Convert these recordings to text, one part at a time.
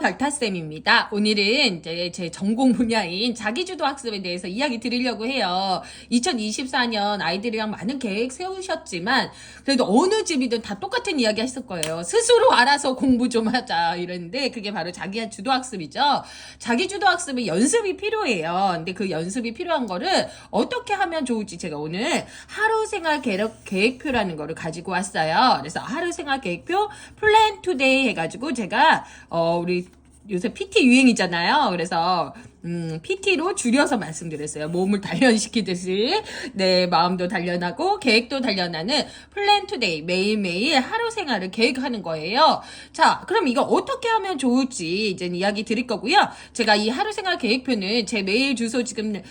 발타쌤입니다. 오늘은 이제 제 전공 분야인 자기주도 학습에 대해서 이야기 드리려고 해요. 2024년 아이들이랑 많은 계획 세우셨지만 그래도 어느 집이든 다 똑같은 이야기 했을 거예요. 스스로 알아서 공부 좀 하자 이랬는데 그게 바로 자기주도 학습이죠. 자기주도 학습은 연습이 필요해요. 근데 그 연습이 필요한 거를 어떻게 하면 좋을지 제가 오늘 하루 생활 계획표라는 거를 가지고 왔어요. 그래서 하루 생활 계획표 플랜 투데이 해가지고 제가 우리 요새 PT 유행이잖아요. 그래서 PT로 줄여서 말씀드렸어요. 몸을 단련시키듯이 네 마음도 단련하고 계획도 단련하는 플랜 투데이 매일매일 하루 생활을 계획하는 거예요. 자, 그럼 이거 어떻게 하면 좋을지 이제 이야기 드릴 거고요. 제가 이 하루 생활 계획표는 제 메일 주소 지금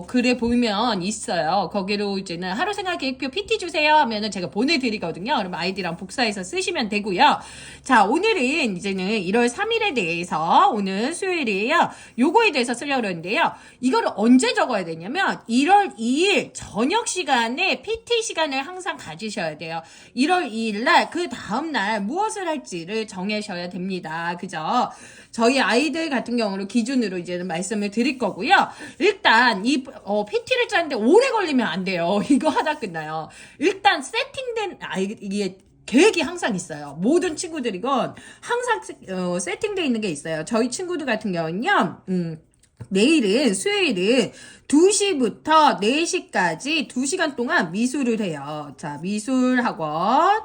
글에 보면 있어요. 거기로 이제는 하루 생활 계획표 PT 주세요 하면은 제가 보내드리거든요. 그럼 아이디랑 복사해서 쓰시면 되고요. 자, 오늘은 이제는 1월 3일에 대해서 오늘 수요일이에요. 요거에 대해서 쓰려고 그러는데요. 이거를 언제 적어야 되냐면 1월 2일 저녁 시간에 PT 시간을 항상 가지셔야 돼요. 1월 2일 날 그 다음 날 무엇을 할지를 정하셔야 됩니다. 그죠? 저희 아이들 같은 경우로 기준으로 이제는 말씀을 드릴 거고요. 일단 이 PT를 짜는데 오래 걸리면 안 돼요. 이거 하다 끝나요. 일단 세팅된 이게 계획이 항상 있어요. 모든 친구들이건 항상 세팅되어 있는 게 있어요. 저희 친구들 같은 경우는요. 내일은 수요일은 2시부터 4시까지 2시간 동안 미술을 해요. 자, 미술학원.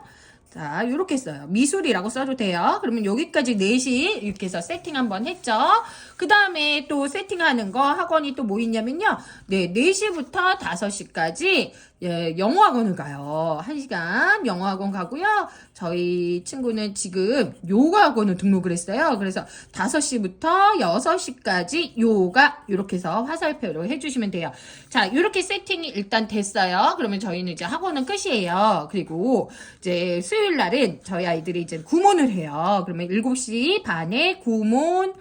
자, 요렇게 써요. 미술이라고 써도 돼요. 그러면 여기까지 4시 이렇게 해서 세팅 한번 했죠. 그 다음에 또 세팅하는 거 학원이 또 뭐 있냐면요. 네, 4시부터 5시까지 영어 학원을 가요. 1시간 영어 학원 가고요. 저희 친구는 지금 요가 학원을 등록을 했어요. 그래서 5시부터 6시까지 요가 이렇게 해서 화살표로 해주시면 돼요. 자, 이렇게 세팅이 일단 됐어요. 그러면 저희는 이제 학원은 끝이에요. 그리고 이제 수요일 날은 저희 아이들이 이제 구몬을 해요. 그러면 7시 반에 구몬을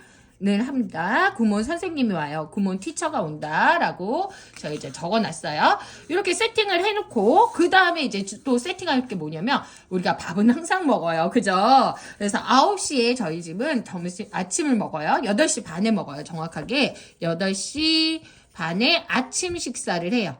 합니다. 구몬 선생님이 와요. 구몬 티처가 온다라고 저희 이제 적어놨어요. 이렇게 세팅을 해놓고 그 다음에 이제 또 세팅할 게 뭐냐면 우리가 밥은 항상 먹어요. 그죠? 그래서 9시에 저희 집은 아침을 먹어요. 8시 반에 먹어요. 정확하게 8시 반에 아침 식사를 해요.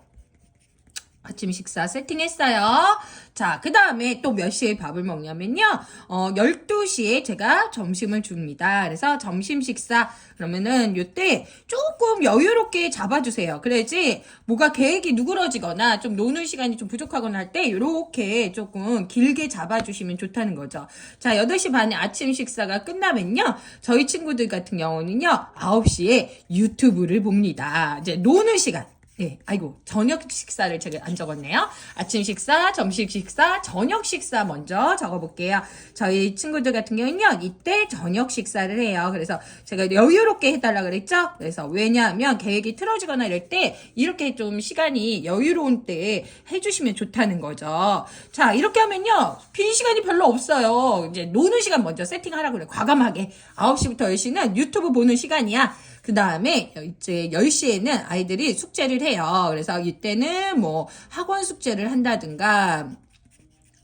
아침 식사 세팅했어요. 자, 그 다음에 또 몇 시에 밥을 먹냐면요. 12시에 제가 점심을 줍니다. 그래서 점심 식사, 그러면은 요때 조금 여유롭게 잡아주세요. 그래야지 뭐가 계획이 누그러지거나 좀 노는 시간이 좀 부족하거나 할 때 요렇게 조금 길게 잡아주시면 좋다는 거죠. 자, 8시 반에 아침 식사가 끝나면요. 저희 친구들 같은 경우는요. 9시에 유튜브를 봅니다. 이제 노는 시간. 네, 아이고, 저녁 식사를 제가 안 적었네요. 아침 식사, 점심 식사, 저녁 식사 먼저 적어볼게요. 저희 친구들 같은 경우는요, 이때 저녁 식사를 해요. 그래서 제가 여유롭게 해달라 그랬죠? 그래서 왜냐하면 계획이 틀어지거나 이럴 때, 이렇게 좀 시간이 여유로운 때 해주시면 좋다는 거죠. 자, 이렇게 하면요, 빈 시간이 별로 없어요. 이제 노는 시간 먼저 세팅하라고 그래요. 과감하게. 9시부터 10시는 유튜브 보는 시간이야. 그 다음에 이제 10시에는 아이들이 숙제를 해요. 그래서 이때는 뭐 학원 숙제를 한다든가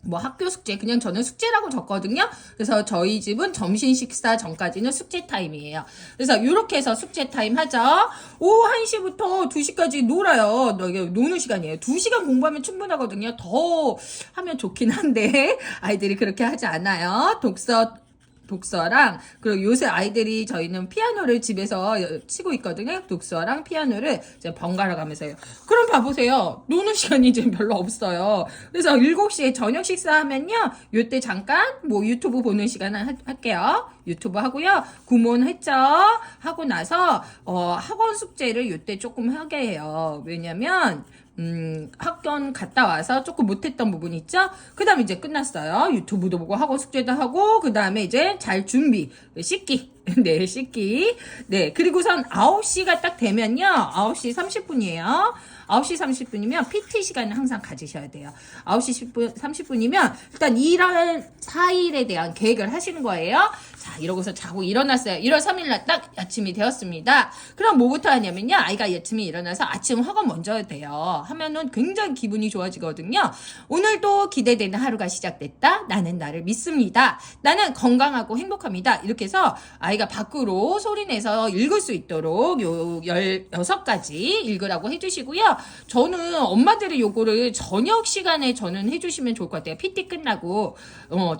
뭐 학교 숙제, 그냥 저는 숙제라고 적거든요. 그래서 저희 집은 점심 식사 전까지는 숙제 타임이에요. 그래서 이렇게 해서 숙제 타임 하죠. 오후 1시부터 2시까지 놀아요. 노는 시간이에요. 2시간 공부하면 충분하거든요. 더 하면 좋긴 한데 아이들이 그렇게 하지 않아요. 독서랑 그리고 요새 아이들이 저희는 피아노를 집에서 치고 있거든요. 독서랑 피아노를 이제 번갈아 가면서 해요. 그럼 봐보세요. 노는 시간이 이제 별로 없어요. 그래서 7시에 저녁 식사하면요. 요때 잠깐 뭐 유튜브 보는 시간을 할게요. 유튜브 하고요. 구몬 했죠. 하고 나서 학원 숙제를 요때 조금 하게 해요. 왜냐면 학원 갔다 와서 조금 못했던 부분 있죠? 그 다음에 이제 끝났어요. 유튜브도 보고 학원 숙제도 하고, 그 다음에 이제 잘 준비. 씻기. 네, 씻기. 네, 그리고선 9시가 딱 되면요. 9시 30분이에요. 9시 30분이면 PT 시간을 항상 가지셔야 돼요. 9시 30분이면 일단 1월 4일에 대한 계획을 하시는 거예요. 자, 이러고서 자고 일어났어요. 1월 3일날 딱 아침이 되었습니다. 그럼 뭐부터 하냐면요. 아이가 아침에 일어나서 아침 학원 먼저 해야 돼요. 하면은 굉장히 기분이 좋아지거든요. 오늘도 기대되는 하루가 시작됐다. 나는 나를 믿습니다. 나는 건강하고 행복합니다. 이렇게 해서 아이가 밖으로 소리내서 읽을 수 있도록 요 16가지 읽으라고 해주시고요. 저는 엄마들이 요거를 저녁 시간에 저는 해주시면 좋을 것 같아요. PT 끝나고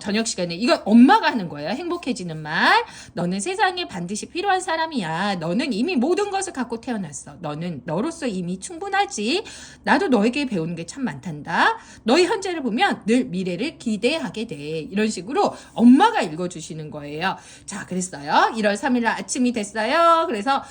저녁 시간에 이건 엄마가 하는 거예요. 행복해지는 말. 너는 세상에 반드시 필요한 사람이야. 너는 이미 모든 것을 갖고 태어났어. 너는 너로서 이미 충분하지. 나도 너에게 배우는 게 참 많단다. 너의 현재를 보면 늘 미래를 기대하게 돼. 이런 식으로 엄마가 읽어주시는 거예요. 자, 그랬어요. 1월 3일 날 아침이 됐어요. 그래서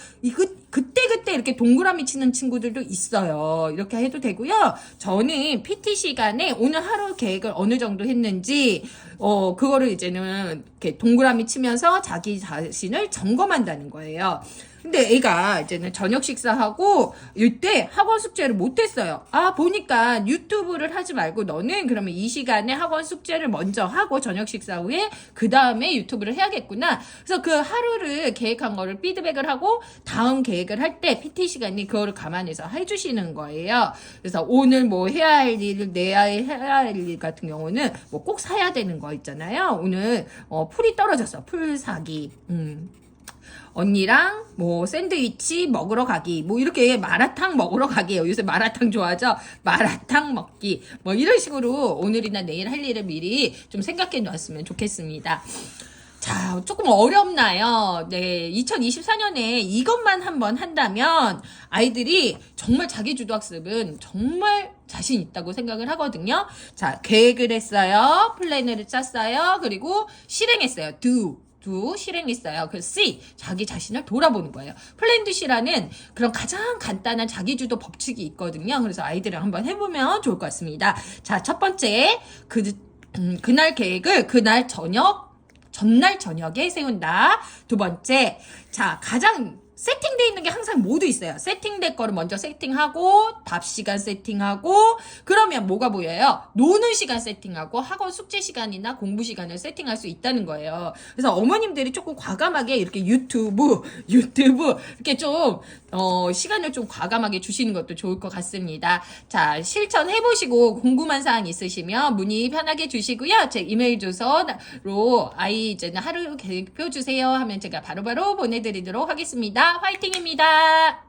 그때 이렇게 동그라미 치는 친구들도 있어요. 이렇게 해도 되고요. 저는 PT 시간에 오늘 하루 계획을 어느 정도 했는지 그거를 이제는 이렇게 동그라미 치면서 자기 자신을 점검한다는 거예요. 근데 애가 이제는 저녁 식사하고 이때 학원 숙제를 못했어요. 아, 보니까 유튜브를 하지 말고 너는 그러면 이 시간에 학원 숙제를 먼저 하고 저녁 식사 후에 그 다음에 유튜브를 해야겠구나. 그래서 그 하루를 계획한 거를 피드백을 하고 다음 계획을 할 때 PT 시간이 그거를 감안해서 해주시는 거예요. 그래서 오늘 뭐 해야 할 일, 해야 할 일 같은 경우는 뭐 꼭 사야 되는 거 있잖아요. 오늘 풀이 떨어졌어. 풀 사기. 언니랑 뭐 샌드위치 먹으러 가기, 뭐 이렇게 마라탕 먹으러 가기예요. 요새 마라탕 좋아하죠? 마라탕 먹기, 뭐 이런 식으로 오늘이나 내일 할 일을 미리 좀 생각해 놨으면 좋겠습니다. 자, 조금 어렵나요? 네, 2024년에 이것만 한번 한다면 아이들이 정말 자기주도학습은 정말 자신 있다고 생각을 하거든요. 자, 계획을 했어요. 플랜을 짰어요. 그리고 실행했어요. do 실행했어요. 그 C, 자기 자신을 돌아보는 거예요. 플랜드 C라는 그런 가장 간단한 자기주도 법칙이 있거든요. 그래서 아이들이랑 한번 해보면 좋을 것 같습니다. 자, 첫 번째, 그날 계획을 전날 저녁에 세운다. 두 번째, 자, 가장 세팅되어 있는 게 항상 모두 있어요. 세팅될 거를 먼저 세팅하고 밥 시간 세팅하고 그러면 뭐가 보여요? 노는 시간 세팅하고 학원 숙제 시간이나 공부 시간을 세팅할 수 있다는 거예요. 그래서 어머님들이 조금 과감하게 이렇게 유튜브 이렇게 좀 시간을 좀 과감하게 주시는 것도 좋을 것 같습니다. 자, 실천해보시고 궁금한 사항 있으시면 문의 편하게 주시고요. 제 이메일 주소로 아이 이제는 하루 계획표 주세요 하면 제가 바로바로 보내드리도록 하겠습니다. 화이팅입니다.